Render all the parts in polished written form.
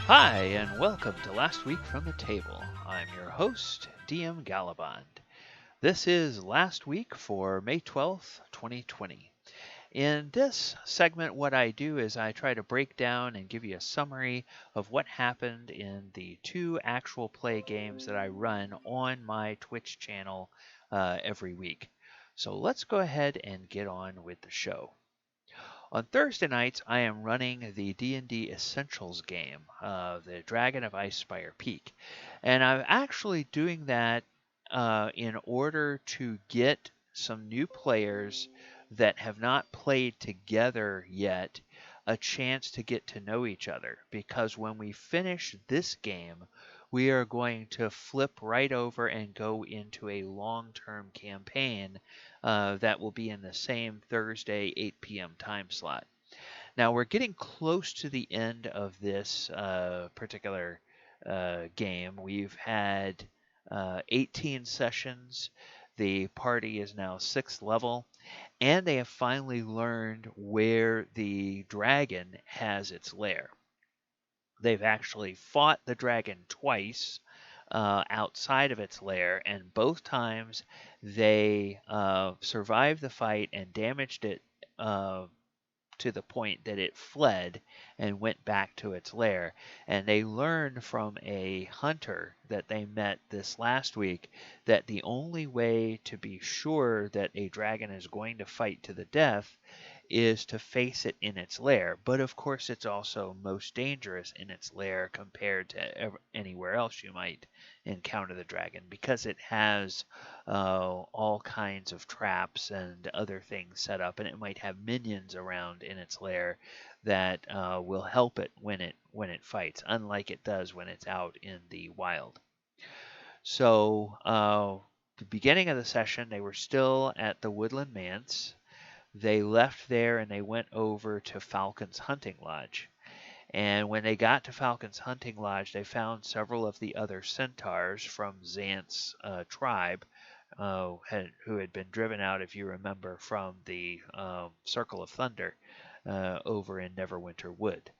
Hi, and welcome to Last Week from the Table. I'm your host, DM Gallibond. This is Last Week for May 12th, 2020. In this segment, what I do is I try to break down and give you a summary of what happened in the two actual play games that I run on my Twitch channel every week. So let's go ahead and get on with the show. On Thursday nights, I am running the D&D Essentials game, the Dragon of Icespire Peak. And I'm actually doing that in order to get some new players that have not played together yet a chance to get to know each other. Because when we finish this game, we are going to flip right over and go into a long-term campaign that will be in the same Thursday 8 p.m. time slot. Now we're getting close to the end of this particular game. We've had 18 sessions. The party is now 6th level, and they have finally learned where the dragon has its lair. They've actually fought the dragon twice outside of its lair, and both times they survived the fight and damaged it to the point that it fled and went back to its lair. And they learned from a hunter that they met this last week that the only way to be sure that a dragon is going to fight to the death is to face it in its lair. But of course, it's also most dangerous in its lair compared to anywhere else you might encounter the dragon, because it has all kinds of traps and other things set up, and it might have minions around in its lair that will help it when it fights, unlike it does when it's out in the wild. So the beginning of the session, they were still at the Woodland Manse. They left there and they went over to Falcon's Hunting Lodge. And when they got to Falcon's Hunting Lodge, they found several of the other centaurs from Xant's tribe who had been driven out, if you remember, from the Circle of Thunder over in Neverwinter Wood.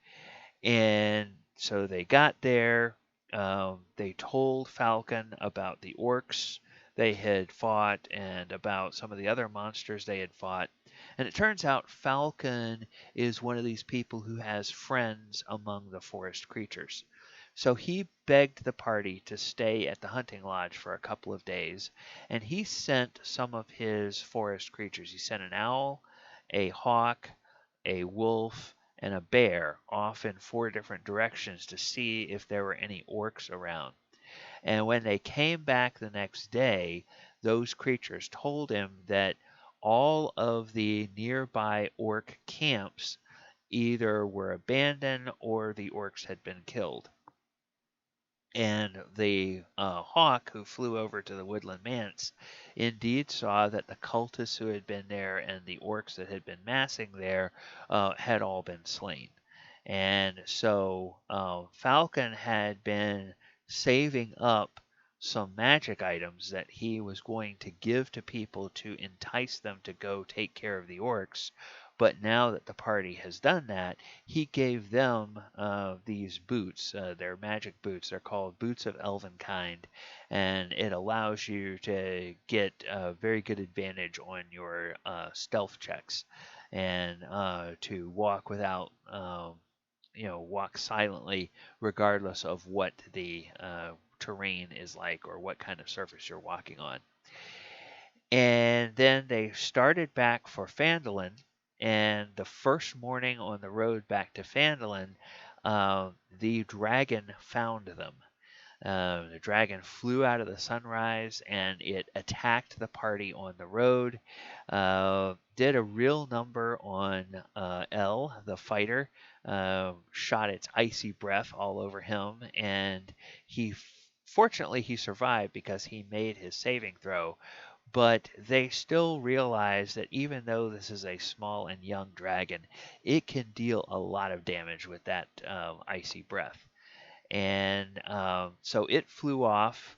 And so they got there. They told Falcon about the orcs they had fought and about some of the other monsters they had fought. And it turns out Falcon is one of these people who has friends among the forest creatures. So he begged the party to stay at the hunting lodge for a couple of days, and he sent some of his forest creatures. He sent an owl, a hawk, a wolf, and a bear off in 4 different directions to see if there were any orcs around. And when they came back the next day, those creatures told him that all of the nearby orc camps either were abandoned or the orcs had been killed. And the hawk who flew over to the Woodland Manse indeed saw that the cultists who had been there and the orcs that had been massing there had all been slain. And so Falcon had been saving up some magic items that he was going to give to people to entice them to go take care of the orcs. But now that the party has done that, he gave them these boots. They're magic boots. They're called Boots of Elvenkind, and it allows you to get a very good advantage on your stealth checks and to walk without, walk silently regardless of what the terrain is like or what kind of surface you're walking on. And then they started back for Phandalin, and the first morning on the road back to Phandalin, the dragon found them. The dragon flew out of the sunrise and it attacked the party on the road. Did a real number on El, the fighter. Shot its icy breath all over him, and fortunately he survived because he made his saving throw. But they still realize that even though this is a small and young dragon, it can deal a lot of damage with that icy breath. And so it flew off,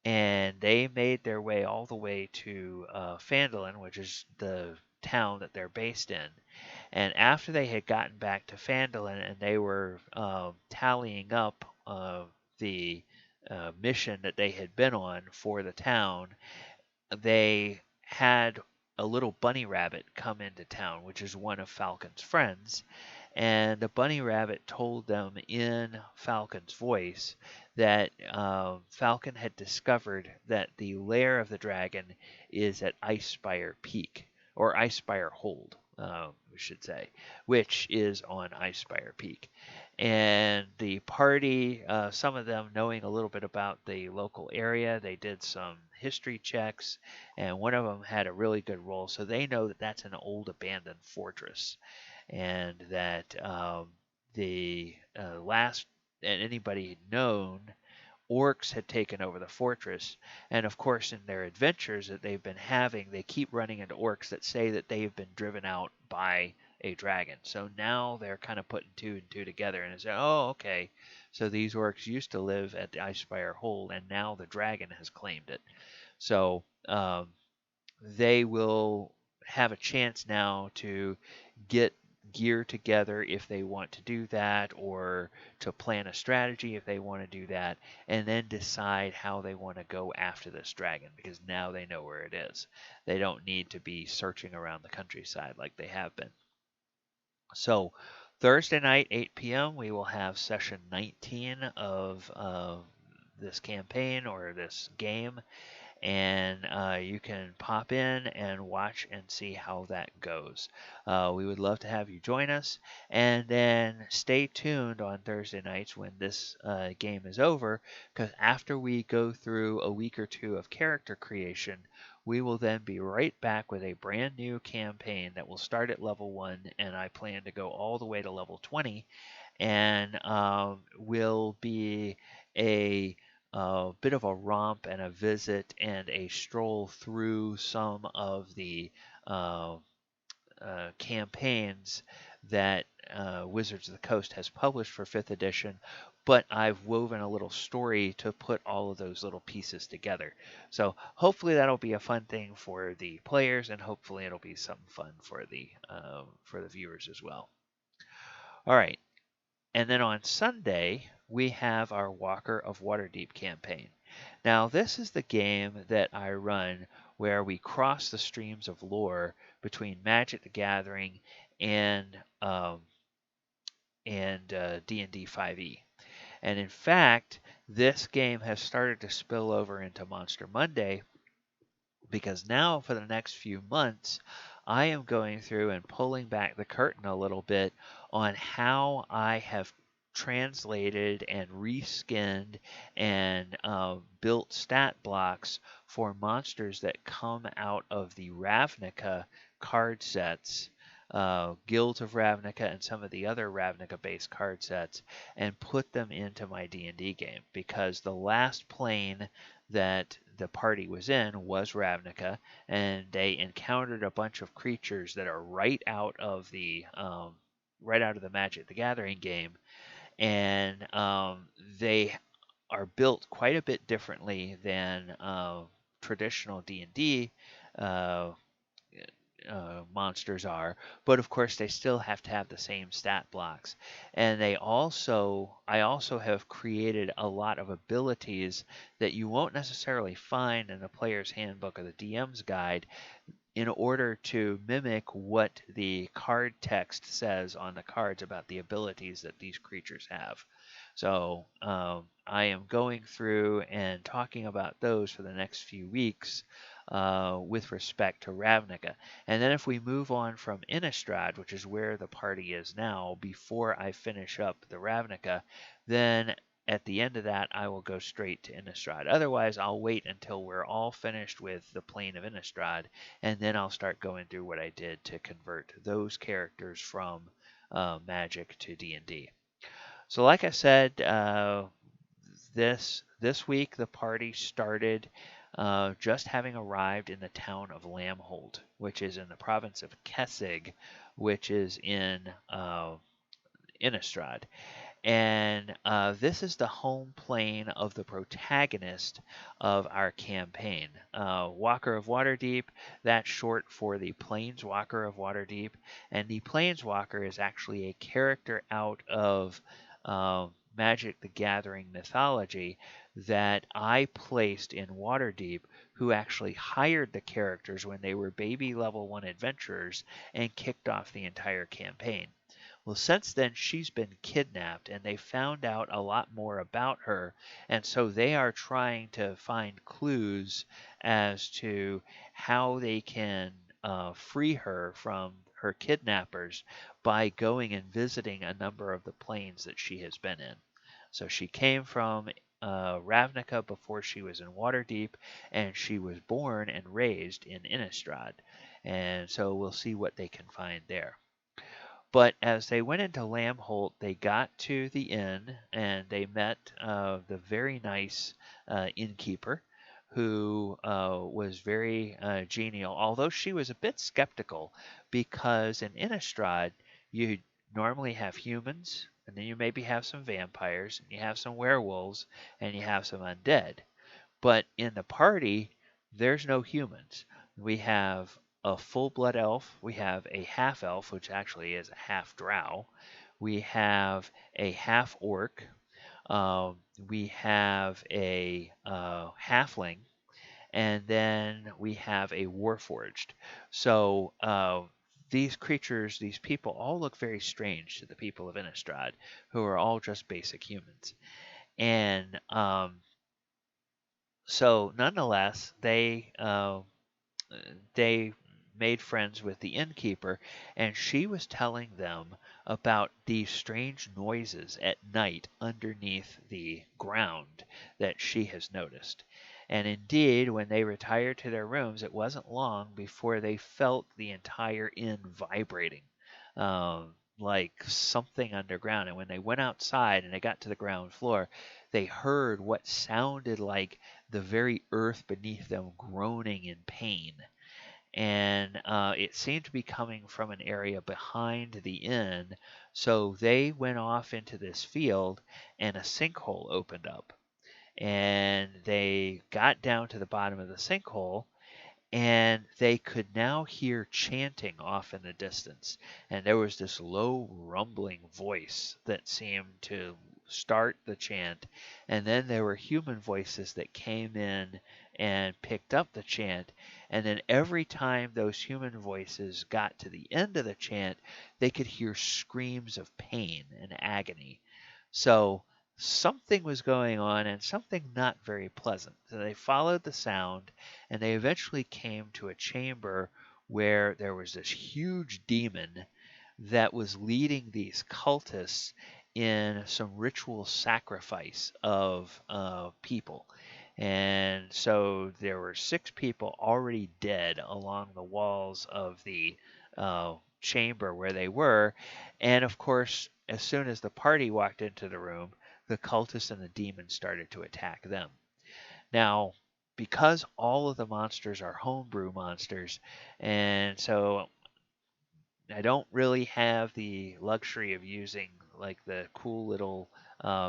and they made their way all the way to Phandalin, which is the town that they're based in. And after they had gotten back to Phandalin and they were tallying up the mission that they had been on for the town, they had a little bunny rabbit come into town, which is one of Falcon's friends. And the bunny rabbit told them in Falcon's voice that Falcon had discovered that the lair of the dragon is at Icespire Peak, or Icespire Hold, we should say, which is on Icespire Peak. And the party, some of them knowing a little bit about the local area, they did some history checks, and one of them had a really good roll, so they know that that's an old abandoned fortress, and that the last and anybody known orcs had taken over the fortress. And of course, in their adventures that they've been having, they keep running into orcs that say that they've been driven out by a dragon. So now they're kind of putting two and two together and say, oh, okay, so these orcs used to live at the Icespire Hold, and now the dragon has claimed it. So they will have a chance now to get gear together if they want to do that, or to plan a strategy if they want to do that, and then decide how they want to go after this dragon, because now they know where it is. They don't need to be searching around the countryside like they have been. So Thursday night, 8 p.m., we will have session 19 of this campaign or this game, and you can pop in and watch and see how that goes. We would love to have you join us, and then stay tuned on Thursday nights when this game is over, because after we go through a week or two of character creation, we will then be right back with a brand new campaign that will start at level 1, and I plan to go all the way to level 20, and will be a bit of a romp and a visit and a stroll through some of the campaigns that Wizards of the Coast has published for 5th edition, but I've woven a little story to put all of those little pieces together. So hopefully that'll be a fun thing for the players, and hopefully it'll be something fun for the viewers as well. All right. And then on Sunday, we have our Walker of Waterdeep campaign. Now, this is the game that I run where we cross the streams of lore between Magic the Gathering and D&D 5e. And in fact, this game has started to spill over into Monster Monday, because now for the next few months, I am going through and pulling back the curtain a little bit on how I have translated and reskinned and built stat blocks for monsters that come out of the Ravnica card sets, Guilds of Ravnica and some of the other Ravnica-based card sets, and put them into my D&D game, because the last plane that the party was in was Ravnica, and they encountered a bunch of creatures that are right out of the Magic the Gathering game, and they are built quite a bit differently than traditional D&D monsters are, but of course they still have to have the same stat blocks. And I also have created a lot of abilities that you won't necessarily find in the player's handbook or the DM's guide, in order to mimic what the card text says on the cards about the abilities that these creatures have. So I am going through and talking about those for the next few weeks with respect to Ravnica. And then if we move on from Innistrad, which is where the party is now, before I finish up the Ravnica, then at the end of that, I will go straight to Innistrad. Otherwise, I'll wait until we're all finished with the plane of Innistrad, and then I'll start going through what I did to convert those characters from Magic to D&D. So like I said, this week the party started just having arrived in the town of Lamholt, which is in the province of Kessig, which is in Innistrad. And this is the home plane of the protagonist of our campaign. Walker of Waterdeep, that's short for the Planeswalker of Waterdeep. And the Planeswalker is actually a character out of Magic the Gathering mythology that I placed in Waterdeep, who actually hired the characters when they were baby level 1 adventurers and kicked off the entire campaign. Well, since then, she's been kidnapped, and they found out a lot more about her, and so they are trying to find clues as to how they can free her from her kidnappers by going and visiting a number of the planes that she has been in. So she came from Ravnica before she was in Waterdeep, and she was born and raised in Innistrad. And so we'll see what they can find there. But as they went into Lambholt, they got to the inn and they met the very nice innkeeper who was very genial, although she was a bit skeptical because in Innistrad, you normally have humans, and then you maybe have some vampires, and you have some werewolves, and you have some undead. But in the party, there's no humans. We have a full blood elf, we have a half elf, which actually is a half drow, we have a half orc, we have a halfling, and then we have a warforged. So these creatures, these people, all look very strange to the people of Innistrad, who are all just basic humans. And so nonetheless, they made friends with the innkeeper, and she was telling them about these strange noises at night underneath the ground that she has noticed. And indeed, when they retired to their rooms, it wasn't long before they felt the entire inn vibrating. Like something underground. And when they went outside and they got to the ground floor, they heard what sounded like the very earth beneath them groaning in pain. And it seemed to be coming from an area behind the inn. So they went off into this field, and a sinkhole opened up. And they got down to the bottom of the sinkhole, and they could now hear chanting off in the distance. And there was this low rumbling voice that seemed to start the chant, and then there were human voices that came in and picked up the chant, and then every time those human voices got to the end of the chant, they could hear screams of pain and agony. So something was going on, and something not very pleasant. So they followed the sound, and they eventually came to a chamber where there was this huge demon that was leading these cultists in some ritual sacrifice of people. And so there were 6 people already dead along the walls of the chamber where they were. And of course, as soon as the party walked into the room, the cultists and the demons started to attack them. Now, because all of the monsters are homebrew monsters, and so I don't really have the luxury of using like the cool little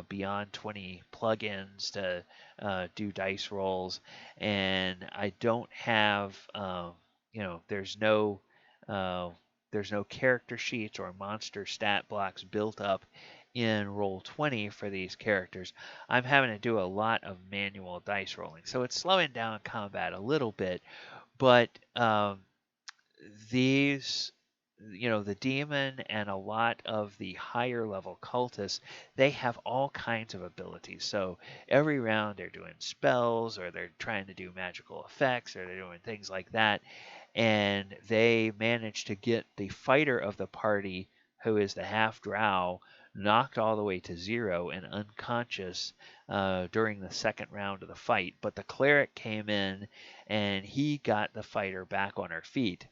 Beyond 20 plugins to do dice rolls, and I don't have, uh, there's no character sheets or monster stat blocks built up in Roll20 for these characters. I'm having to do a lot of manual dice rolling, so it's slowing down combat a little bit, but these, the demon and a lot of the higher level cultists, they have all kinds of abilities. So every round they're doing spells, or they're trying to do magical effects, or they're doing things like that. And they manage to get the fighter of the party, who is the half drow, knocked all the way to 0 and unconscious during the second round of the fight. But the cleric came in and he got the fighter back on her feet.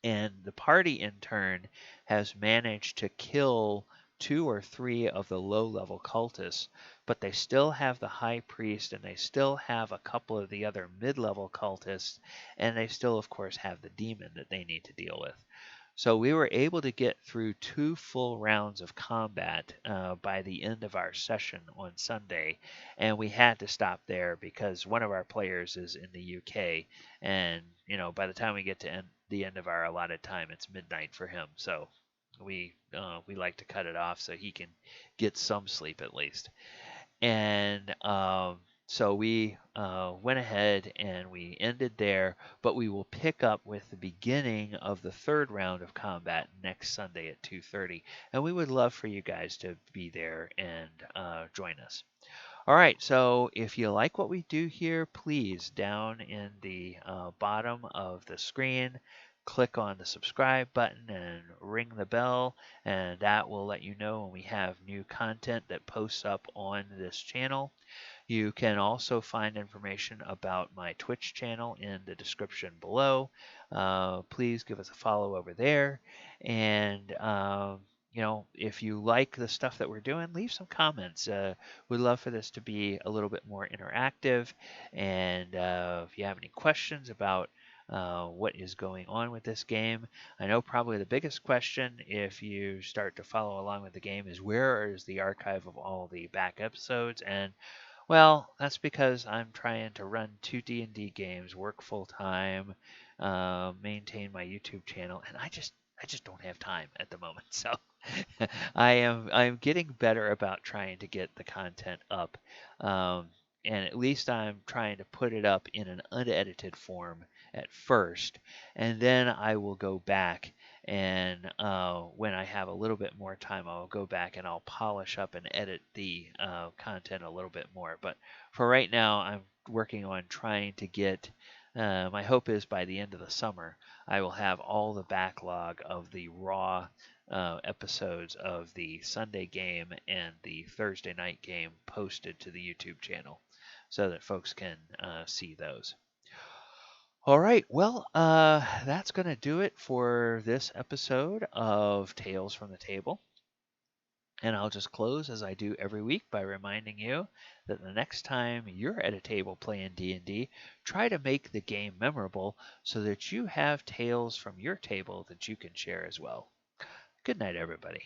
And the party, in turn, has managed to kill 2 or 3 of the low-level cultists, but they still have the high priest, and they still have a couple of the other mid-level cultists, and they still, of course, have the demon that they need to deal with. So we were able to get through 2 full rounds of combat by the end of our session on Sunday, and we had to stop there because one of our players is in the UK, and by the time we get to the end of our allotted time, it's midnight for him. So we like to cut it off so he can get some sleep at least. And so we went ahead and we ended there, but we will pick up with the beginning of the third round of combat next Sunday at 2:30, and we would love for you guys to be there and join us. All right, so if you like what we do here, please, down in the bottom of the screen, click on the subscribe button and ring the bell, and that will let you know when we have new content that posts up on this channel. You can also find information about my Twitch channel in the description below. Please give us a follow over there. And, if you like the stuff that we're doing, leave some comments. We'd love for this to be a little bit more interactive. And if you have any questions about what is going on with this game. I know probably the biggest question, if you start to follow along with the game, is where is the archive of all the back episodes? And well, that's because I'm trying to run 2 D&D games, work full time, maintain my YouTube channel, and I just don't have time at the moment. So I'm getting better about trying to get the content up, and at least I'm trying to put it up in an unedited form at first, and then I will go back and when I have a little bit more time, I'll go back and I'll polish up and edit the content a little bit more. But for right now, I'm working on trying to get. My hope is by the end of the summer, I will have all the backlog of the raw episodes of the Sunday game and the Thursday night game posted to the YouTube channel so that folks can see those. All right, well, that's going to do it for this episode of Tales from the Table. And I'll just close as I do every week by reminding you that the next time you're at a table playing D&D, try to make the game memorable so that you have tales from your table that you can share as well. Good night, everybody.